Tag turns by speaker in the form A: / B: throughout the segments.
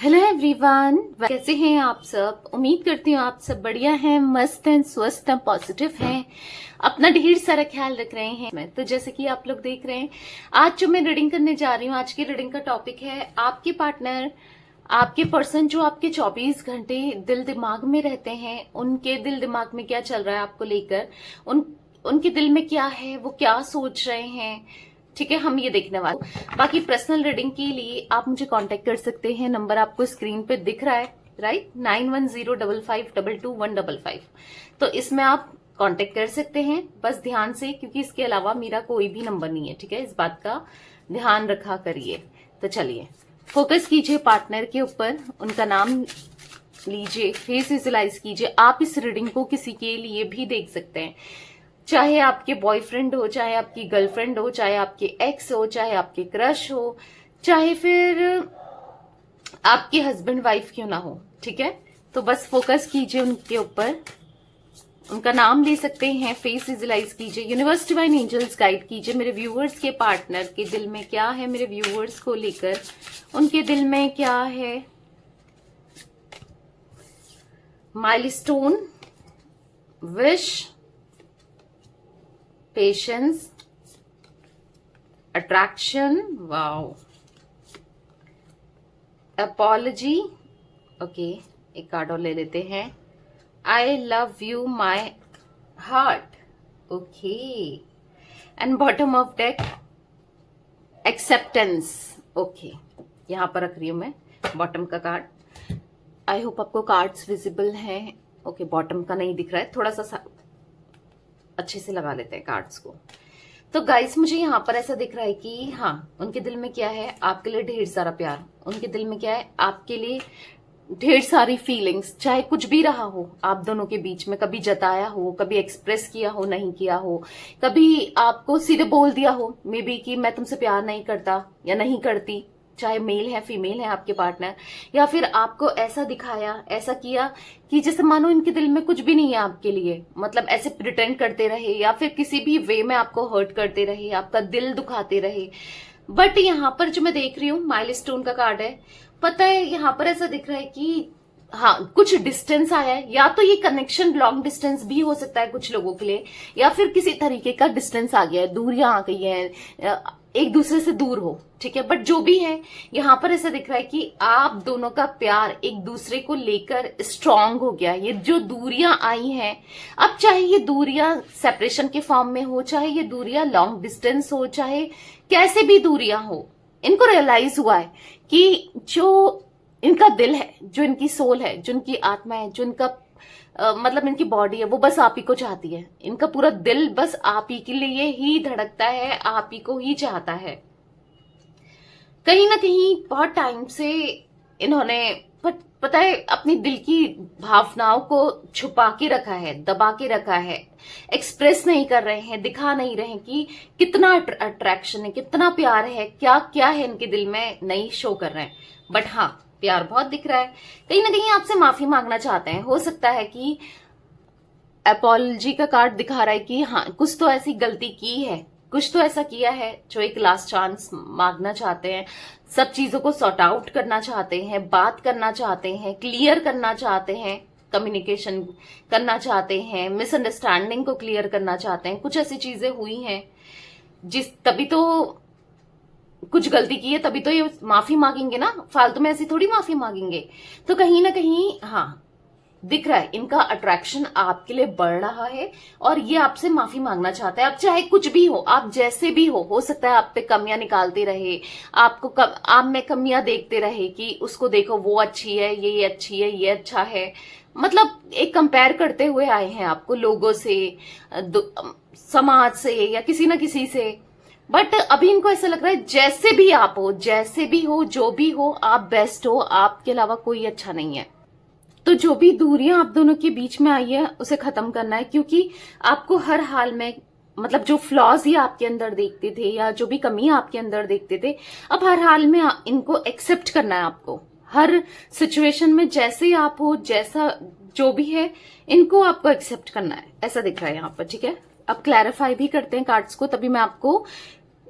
A: Hello everyone, कैसे हैं आप सब। उम्मीद करती हूँ आप सब बढ़िया हैं, मस्त हैं, स्वस्थ हैं, पॉजिटिव हैं, अपना ढेर सारा ख्याल रख रहे हैं। तो जैसे कि आप लोग देख रहे हैं, आज जो मैं रीडिंग करने जा रही हूँ, आज की रीडिंग का टॉपिक है आपके पार्टनर, आपके पर्सन जो आपके 24 घंटे दिल दिमाग में रहते हैं, उनके दिल दिमाग में क्या चल रहा है आपको लेकर, उनके दिल में क्या है, वो क्या सोच रहे हैं। ठीक है, हम ये देखने वाले। बाकी पर्सनल रीडिंग के लिए आप मुझे कांटेक्ट कर सकते हैं, नंबर आपको स्क्रीन पे दिख रहा है, राइट, 9105522155। तो इसमें आप कांटेक्ट कर सकते हैं, बस ध्यान से, क्योंकि इसके अलावा मेरा कोई भी नंबर नहीं है। ठीक है, इस बात का ध्यान रखा करिए। तो चलिए, फोकस कीजिए पार्टनर के ऊपर, उनका नाम लीजिए, फेस विजुअलाइज कीजिए। आप इस रीडिंग को किसी के लिए भी देख सकते हैं, चाहे आपके बॉयफ्रेंड हो, चाहे आपकी गर्लफ्रेंड हो, चाहे आपके एक्स हो, चाहे आपके क्रश हो, चाहे फिर आपके हस्बैंड वाइफ क्यों ना हो। ठीक है, तो बस फोकस कीजिए उनके ऊपर, उनका नाम ले सकते हैं, फेस विजुअलाइज कीजिए, यूनिवर्स डिवाइन एंजल्स गाइड कीजिए। मेरे व्यूअर्स के पार्टनर के दिल में क्या है, मेरे व्यूअर्स को लेकर उनके दिल में क्या है। Milestone, wish, patience, attraction, wow, apology, okay, एक कार्ड और ले लेते हैं, आई love you my heart, okay, and bottom of deck, acceptance, okay, यहां पर रख रही हूं मैं बॉटम का कार्ड। आई होप आपको कार्ड्स विजिबल हैं। ओके, बॉटम का नहीं दिख रहा है, थोड़ा सा अच्छे से लगा लेते हैं कार्ड्स को। तो गाइस, मुझे यहाँ पर ऐसा दिख रहा है कि हाँ, उनके दिल में क्या है, आपके लिए ढेर सारा प्यार। उनके दिल में क्या है, आपके लिए ढेर सारी फीलिंग्स, चाहे कुछ भी रहा हो आप दोनों के बीच में, कभी जताया हो, कभी एक्सप्रेस किया हो, नहीं किया हो, कभी आपको सीधे बोल दिया हो मे बी कि मैं तुमसे प्यार नहीं करता या नहीं करती, चाहे मेल है फीमेल है आपके पार्टनर, या फिर आपको ऐसा दिखाया, ऐसा किया कि जैसे मानो इनके दिल में कुछ भी नहीं है आपके लिए, मतलब ऐसे प्रिटेंड करते रहे या फिर किसी भी वे में आपको हर्ट करते रहे, आपका दिल दुखाते रहे। बट यहाँ पर जो मैं देख रही हूँ, माइलस्टोन का कार्ड है, पता है यहाँ पर ऐसा दिख रहा है कि हाँ, कुछ डिस्टेंस आया है, या तो ये कनेक्शन लॉन्ग डिस्टेंस भी हो सकता है कुछ लोगों के लिए, या फिर किसी तरीके का डिस्टेंस आ गया है, दूरियां आ गई हैं, एक दूसरे से दूर हो। ठीक है, बट जो भी है, यहाँ पर ऐसा दिख रहा है कि आप दोनों का प्यार एक दूसरे को लेकर स्ट्रांग हो गया। ये जो दूरियां आई हैं, अब चाहे ये दूरियां सेपरेशन के फॉर्म में हो, चाहे ये दूरियां लॉन्ग डिस्टेंस हो, चाहे कैसे भी दूरियां हो, इनको रियलाइज हुआ है कि जो इनका दिल है, जो इनकी सोल है, जो इनकी आत्मा है, जो इनका मतलब इनकी बॉडी है, वो बस आप ही को चाहती है। इनका पूरा दिल बस आप ही के लिए ही धड़कता है, आप ही को ही चाहता है। कहीं ना कहीं बहुत टाइम से इन्होंने पता है अपनी दिल की भावनाओं को छुपा के रखा है, दबा के रखा है, एक्सप्रेस नहीं कर रहे हैं, दिखा नहीं रहे हैं कि कितना अट्रैक्शन है, कितना प्यार है, क्या क्या है इनके दिल में, नहीं शो कर रहे हैं। बट हाँ, प्यार बहुत दिख रहा है। कहीं ना कहीं आपसे माफी मांगना चाहते हैं। हो सकता है कि अपॉलजी का कार्ड दिखा रहा है कि हाँ, कुछ तो ऐसी गलती की है, कुछ तो ऐसा किया है जो एक लास्ट चांस मांगना चाहते हैं, सब चीजों को सॉर्ट आउट करना चाहते हैं, बात करना चाहते हैं, क्लियर करना चाहते हैं, कम्युनिकेशन करना चाहते हैं, मिसअंडरस्टैंडिंग को क्लियर करना चाहते हैं। कुछ ऐसी चीजें हुई हैं तभी तो कुछ गलती की है, तभी तो ये माफी मांगेंगे ना, फालतू में ऐसी थोड़ी माफी मांगेंगे। तो कहीं ना कहीं हाँ, दिख रहा है इनका अट्रैक्शन आपके लिए बढ़ रहा है और ये आपसे माफी मांगना चाहता है। अब चाहे कुछ भी हो, आप जैसे भी हो सकता है आप पे कमियां निकालते रहे, आप में कमियां देखते रहे कि उसको देखो वो अच्छी है, ये अच्छी है, ये अच्छा है, मतलब एक कंपेयर करते हुए आए हैं आपको लोगों से, समाज से या किसी ना किसी से। बट अभी इनको ऐसा लग रहा है जैसे भी आप हो, जैसे भी हो, जो भी हो, आप बेस्ट हो, आपके अलावा कोई अच्छा नहीं है। तो जो भी दूरियां आप दोनों के बीच में आई है उसे खत्म करना है, क्योंकि आपको हर हाल में, मतलब जो फ्लॉज ही आपके अंदर देखते थे या जो भी कमी आपके अंदर देखते थे, अब हर हाल में इनको एक्सेप्ट करना है आपको। हर सिचुएशन में जैसे आप हो, जैसा जो भी है, इनको आपको एक्सेप्ट करना है, ऐसा दिख रहा है यहाँ पर। ठीक है, अब क्लैरिफाई भी करते हैं कार्ड्स को, तभी मैं आपको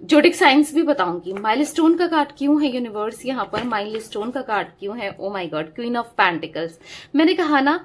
A: जोडिक साइंस भी बताऊंगी। माइलस्टोन का कार्ड क्यों है यूनिवर्स, यहाँ पर माइलस्टोन का कार्ड क्यों है। Oh my God, queen of pentacles. मैंने कहा ना,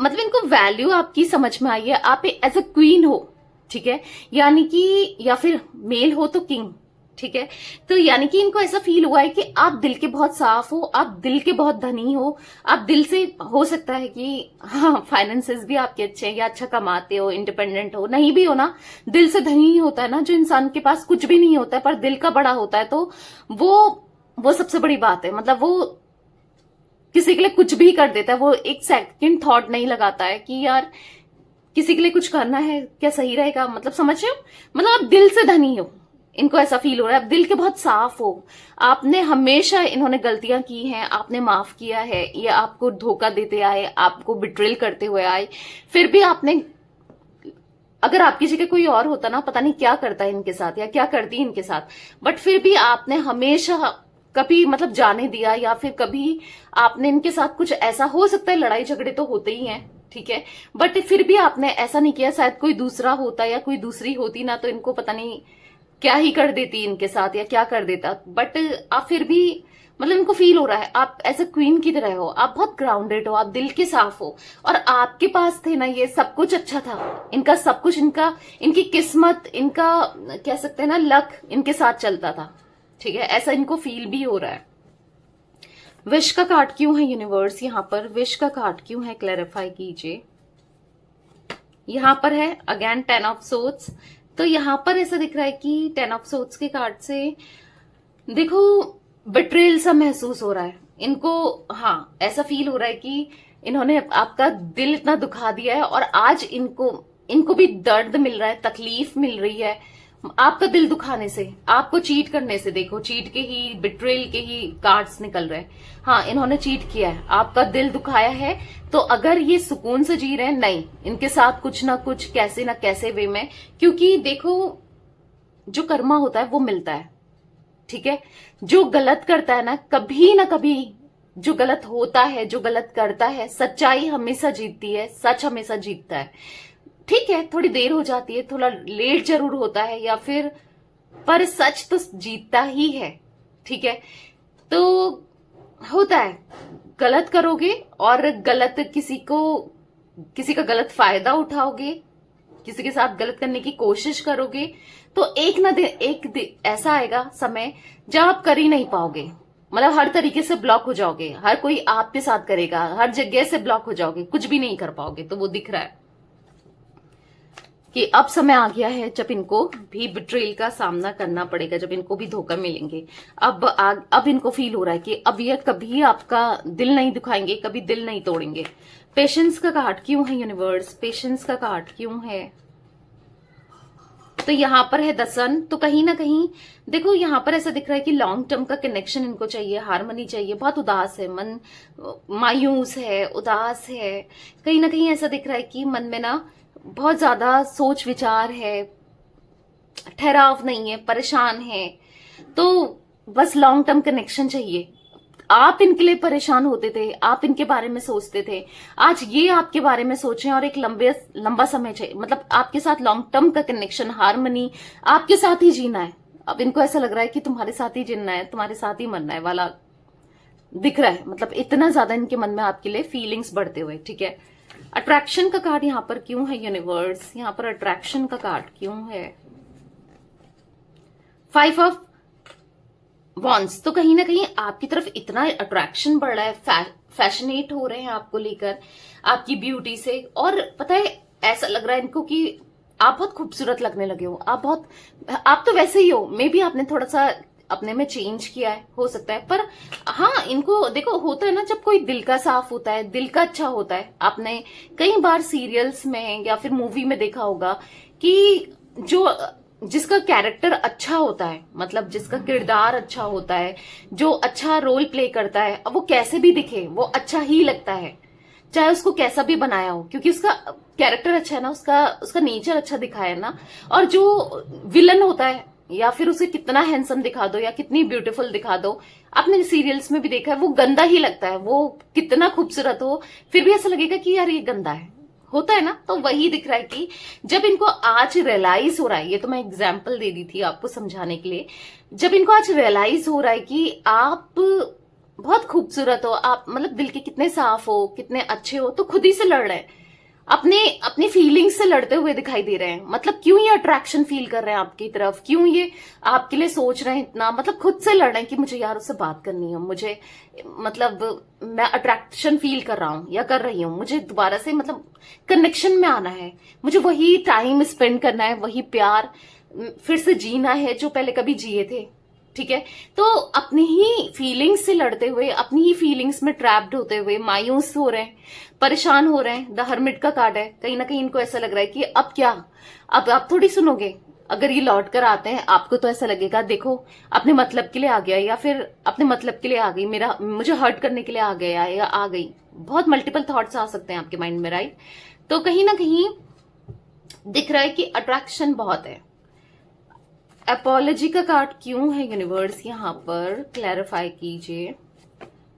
A: मतलब इनको वैल्यू आपकी समझ में आई है। आप एज अ क्वीन हो, ठीक है, यानी कि, या फिर मेल हो तो किंग, ठीक है। तो यानी कि इनको ऐसा फील हुआ है कि आप दिल के बहुत साफ हो, आप दिल के बहुत धनी हो, आप दिल से, हो सकता है कि हाँ फाइनेंसेस भी आपके अच्छे हैं, या अच्छा कमाते हो, इंडिपेंडेंट हो, नहीं भी हो ना, दिल से धनी ही होता है ना जो इंसान के पास कुछ भी नहीं होता है पर दिल का बड़ा होता है। तो वो सबसे बड़ी बात है। मतलब वो किसी के लिए कुछ भी कर देता है, वो एक सेकंड थॉट नहीं लगाता है कि यार किसी के लिए कुछ करना है क्या सही रहेगा। मतलब समझ रहे हो, मतलब आप दिल से धनी हो, इनको ऐसा फील हो रहा है। आप दिल के बहुत साफ हो, आपने हमेशा, इन्होंने गलतियां की हैं, आपने माफ किया है, ये आपको धोखा देते आए, आपको बिट्रेल करते हुए आए, फिर भी आपने, अगर आपकी जगह कोई और होता ना, पता नहीं क्या करता है इनके साथ या क्या करती है इनके साथ, बट फिर भी आपने हमेशा कभी मतलब जाने दिया, या फिर कभी आपने इनके साथ कुछ ऐसा, हो सकता है लड़ाई झगड़े तो होते ही हैं, ठीक है, बट फिर भी आपने ऐसा नहीं किया। शायद कोई दूसरा होता या कोई दूसरी होती ना, तो इनको पता नहीं क्या ही कर देती इनके साथ या क्या कर देता। बट आप फिर भी, मतलब इनको फील हो रहा है आप एज अ क्वीन की तरह हो, आप बहुत ग्राउंडेड हो, आप दिल के साफ हो, और आपके पास थे ना ये सब कुछ अच्छा था, इनका सब कुछ, इनकी किस्मत, इनका कह सकते हैं ना लक इनके साथ चलता था, ठीक है, ऐसा इनको फील भी हो रहा है। विश का कार्ड क्यों है यूनिवर्स, यहाँ पर विश का कार्ड क्यों है, क्लैरिफाई कीजिए। यहाँ पर है अगेन 10 ऑफ सोर्ड्स। तो यहाँ पर ऐसा दिख रहा है कि 10 ऑफ सोर्ड्स के कार्ड से देखो बिट्रेल सा महसूस हो रहा है इनको। हाँ, ऐसा फील हो रहा है कि इन्होंने आपका दिल इतना दुखा दिया है, और आज इनको भी दर्द मिल रहा है, तकलीफ मिल रही है आपका दिल दुखाने से, आपको चीट करने से। देखो चीट के ही, बिट्रेल के ही कार्ड्स निकल रहे हैं। हाँ, इन्होंने चीट किया है, आपका दिल दुखाया है। तो अगर ये सुकून से जी रहे हैं, नहीं, इनके साथ कुछ ना कुछ कैसे ना कैसे वे में, क्योंकि देखो जो कर्मा होता है वो मिलता है, ठीक है। जो गलत करता है ना कभी जो गलत होता है, जो गलत करता है, सच्चाई हमेशा जीतती है, सच हमेशा जीतता है। ठीक है, थोड़ी देर हो जाती है, थोड़ा लेट जरूर होता है, या फिर, पर सच तो जीतता ही है, ठीक है। तो होता है, गलत करोगे और गलत किसी का गलत फायदा उठाओगे, किसी के साथ गलत करने की कोशिश करोगे, तो एक दिन ऐसा आएगा समय जब आप कर ही नहीं पाओगे। मतलब हर तरीके से ब्लॉक हो जाओगे, हर कोई आपके साथ करेगा, हर जगह से ब्लॉक हो जाओगे, कुछ भी नहीं कर पाओगे। तो वो दिख रहा है कि अब समय आ गया है जब इनको भी बिट्रेल का सामना करना पड़ेगा, जब इनको भी धोखा मिलेंगे। अब इनको फील हो रहा है कि अब ये कभी आपका दिल नहीं दुखाएंगे, कभी दिल नहीं तोड़ेंगे। पेशेंस का कार्ड क्यों है यूनिवर्स, पेशेंस का कार्ड क्यों है। तो यहां पर है द सन। तो कहीं ना कहीं देखो यहां पर ऐसा दिख रहा है कि लॉन्ग टर्म का कनेक्शन इनको चाहिए, हार्मनी चाहिए। बहुत उदास है मन, मायूस है, उदास है, कहीं ना कहीं ऐसा दिख रहा है कि मन में ना बहुत ज्यादा सोच विचार है, ठहराव नहीं है, परेशान है। तो बस लॉन्ग टर्म कनेक्शन चाहिए। आप इनके लिए परेशान होते थे, आप इनके बारे में सोचते थे, आज ये आपके बारे में सोचें और एक लंबा समय चाहिए। मतलब आपके साथ लॉन्ग टर्म का कनेक्शन, हार्मनी, आपके साथ ही जीना है। अब इनको ऐसा लग रहा है कि तुम्हारे साथ ही जीना है, तुम्हारे साथ ही मरना है वाला दिख रहा है। मतलब इतना ज्यादा इनके मन में आपके लिए फीलिंग्स बढ़ते हुए, ठीक है। अट्रैक्शन का कार्ड यहां पर क्यों है यूनिवर्स, यहां पर अट्रैक्शन का कार्ड क्यों है। 5 ऑफ वॉन्ड्स। तो कहीं ना कहीं आपकी तरफ इतना अट्रैक्शन बढ़ रहा है, फैशनेट हो रहे हैं आपको लेकर, आपकी ब्यूटी से। और पता है ऐसा लग रहा है इनको कि आप बहुत खूबसूरत लगने लगे हो, आप तो वैसे ही हो, मे बी आपने थोड़ा सा अपने में चेंज किया है, हो सकता है। पर हाँ, इनको देखो होता है ना, जब कोई दिल का साफ होता है, दिल का अच्छा होता है। आपने कई बार सीरियल्स में या फिर मूवी में देखा होगा कि जिसका कैरेक्टर अच्छा होता है, मतलब जिसका किरदार अच्छा होता है, जो अच्छा रोल प्ले करता है, अब वो कैसे भी दिखे वो अच्छा ही लगता है, चाहे उसको कैसा भी बनाया हो, क्योंकि उसका कैरेक्टर अच्छा है ना, उसका नेचर अच्छा दिखाया है ना। और जो विलन होता है, या फिर उसे कितना हैंडसम दिखा दो या कितनी ब्यूटीफुल दिखा दो, आपने सीरियल्स में भी देखा है, वो गंदा ही लगता है। वो कितना खूबसूरत हो फिर भी ऐसा लगेगा कि यार ये गंदा है, होता है ना, तो वही दिख रहा है कि जब इनको आज रियलाइज हो रहा है, ये तो मैं एग्जाम्पल दे दी थी आपको समझाने के लिए, जब इनको आज रियलाइज हो रहा है कि आप बहुत खूबसूरत हो, आप मतलब दिल के कितने साफ हो, कितने अच्छे हो, तो खुद ही से लड़ रहे हैं, अपने अपनी फीलिंग्स से लड़ते हुए दिखाई दे रहे हैं। मतलब क्यों ये अट्रैक्शन फील कर रहे हैं आपकी तरफ, क्यों ये आपके लिए सोच रहे हैं इतना, मतलब खुद से लड़ रहे हैं कि मुझे यार उससे बात करनी है, मुझे मतलब मैं अट्रैक्शन फील कर रहा हूं या कर रही हूं, मुझे दोबारा से मतलब कनेक्शन में आना है, मुझे वही टाइम स्पेंड करना है, वही प्यार फिर से जीना है जो पहले कभी जिए थे। ठीक है, तो अपनी ही फीलिंग्स से लड़ते हुए, अपनी ही फीलिंग्स में ट्रैप्ड होते हुए मायूस हो रहे हैं, परेशान हो रहे हैं। द हर्मिट का कार्ड है, कहीं ना कहीं इनको ऐसा लग रहा है कि अब क्या, अब आप थोड़ी सुनोगे। अगर ये लौट कर आते हैं आपको तो ऐसा लगेगा देखो अपने मतलब के लिए आ गया, या फिर अपने मतलब के लिए आ गई, मुझे हर्ट करने के लिए आ गया या आ गई। बहुत मल्टीपल थॉट्स आ सकते हैं आपके माइंड में, राइट। तो कहीं ना कहीं दिख रहा है कि अट्रैक्शन बहुत है। अपॉलॉजी का कार्ड क्यों है यूनिवर्स, यहाँ पर क्लैरिफाई कीजिए।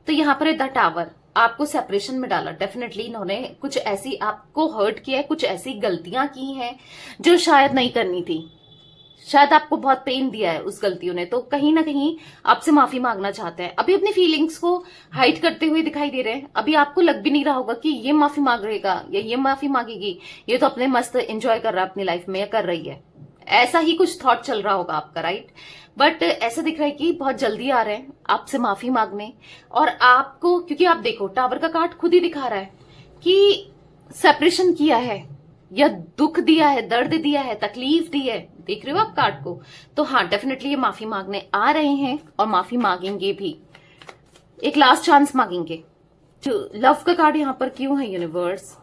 A: तो यहाँ पर है द टावर, आपको सेपरेशन में डाला। डेफिनेटली इन्होंने कुछ ऐसी आपको हर्ट किया है, कुछ ऐसी गलतियां की हैं जो शायद नहीं करनी थी, शायद आपको बहुत पेन दिया है उस गलतियों ने, तो कहीं ना कहीं आपसे माफी मांगना चाहते हैं। अभी अपनी फीलिंग्स को हाइड करते हुए दिखाई दे रहे हैं। अभी आपको लग भी नहीं रहा होगा कि ये माफी मांग रहेगा या ये माफी मांगेगी, ये तो अपने मस्त एंजॉय कर रहा है अपनी लाइफ में या कर रही है, ऐसा ही कुछ थॉट चल रहा होगा आपका, राइट। बट ऐसा दिख रहा है कि बहुत जल्दी आ रहे हैं आपसे माफी मांगने। और आपको, क्योंकि आप देखो टावर का कार्ड खुद ही दिखा रहा है कि सेपरेशन किया है या दुख दिया है, दर्द दिया है, तकलीफ दी है, देख रहे हो आप कार्ड को। तो हाँ, डेफिनेटली ये माफी मांगने आ रहे हैं और माफी मांगेंगे भी, एक लास्ट चांस मांगेंगे। लव का कार्ड यहाँ पर क्यों है यूनिवर्स,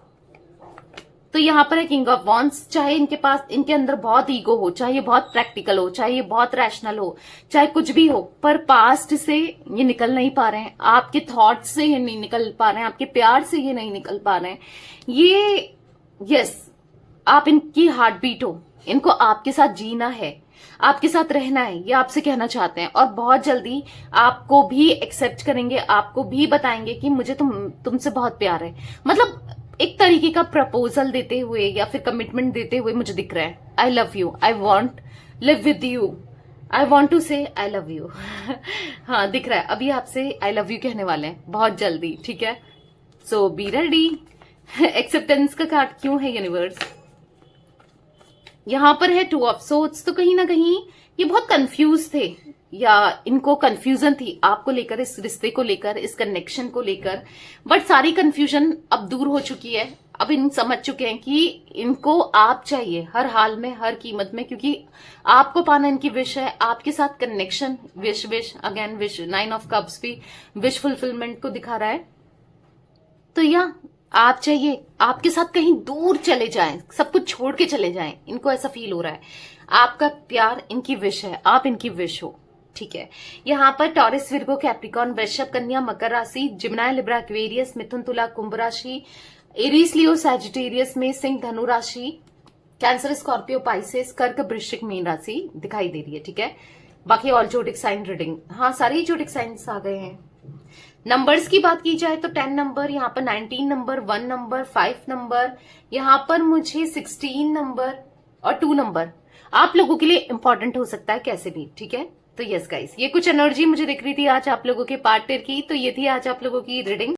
A: तो यहाँ पर है किंग ऑफ वॉन्ड्स। चाहे इनके पास, इनके अंदर बहुत ईगो हो, चाहे ये बहुत प्रैक्टिकल हो, चाहे ये बहुत रैशनल हो, चाहे कुछ भी हो, पर पास्ट से ये निकल नहीं पा रहे हैं, आपके थॉट से ये नहीं निकल पा रहे हैं, आपके प्यार से ये नहीं निकल पा रहे हैं। ये यस, आप इनकी हार्ट बीट हो, इनको आपके साथ जीना है, आपके साथ रहना है, ये आपसे कहना चाहते हैं। और बहुत जल्दी आपको भी एक्सेप्ट करेंगे, आपको भी बताएंगे कि मुझे तुमसे बहुत प्यार है। मतलब एक तरीके का प्रपोजल देते हुए या फिर कमिटमेंट देते हुए मुझे दिख रहा है। I love you, I want live with you, I want to say I love you. हाँ दिख रहा है, अभी आपसे आई लव यू कहने वाले हैं बहुत जल्दी, ठीक है। सो बी रेडी। एक्सेप्टेंस का कार्ड क्यों है यूनिवर्स, यहां पर है टू ऑफ सोर्ड्स। तो कहीं ना कहीं ये बहुत कंफ्यूज थे या इनको कंफ्यूजन थी आपको लेकर, इस रिश्ते को लेकर, इस कनेक्शन को लेकर, बट सारी कंफ्यूजन अब दूर हो चुकी है। अब इन समझ चुके हैं कि इनको आप चाहिए हर हाल में, हर कीमत में, क्योंकि आपको पाना इनकी विश है, आपके साथ connection, wish wish again wish. 9 of cups भी विश फुलफिलमेंट को दिखा रहा है। तो या आप चाहिए, आपके साथ कहीं दूर चले जाएं, सब कुछ छोड़ के चले जाएं, इनको ऐसा फील हो रहा है। आपका प्यार इनकी विश है, आप इनकी विश हो, ठीक है। यहाँ पर टॉरस, विर्गो, कैप्रिकॉन, वृषभ, कन्या, मकर राशि, जिम्नाय, लिब्रा, एक्वेरियस, मिथुन, तुला, कुंभ राशि, एरीज, लियो, सैजिटेरियस में, सिंह, धनु राशि, कैंसर, स्कॉर्पियो, पाइसेस, कर्क, वृश्चिक, मीन राशि दिखाई दे रही है, ठीक है। बाकी ऑल जोडिक साइन रीडिंग, हाँ सारे जोडिक साइंस आ गए हैं। नंबर्स की बात की जाए तो 10 नंबर, यहाँ पर 19 नंबर, 1 नंबर, 5 नंबर, यहाँ पर मुझे 16 नंबर और 2 नंबर आप लोगों के लिए इंपॉर्टेंट हो सकता है कैसे भी, ठीक है। तो यस गाइस, ये कुछ एनर्जी मुझे दिख रही थी आज आप लोगों के पार्टनर की, तो ये थी आज आप लोगों की रीडिंग।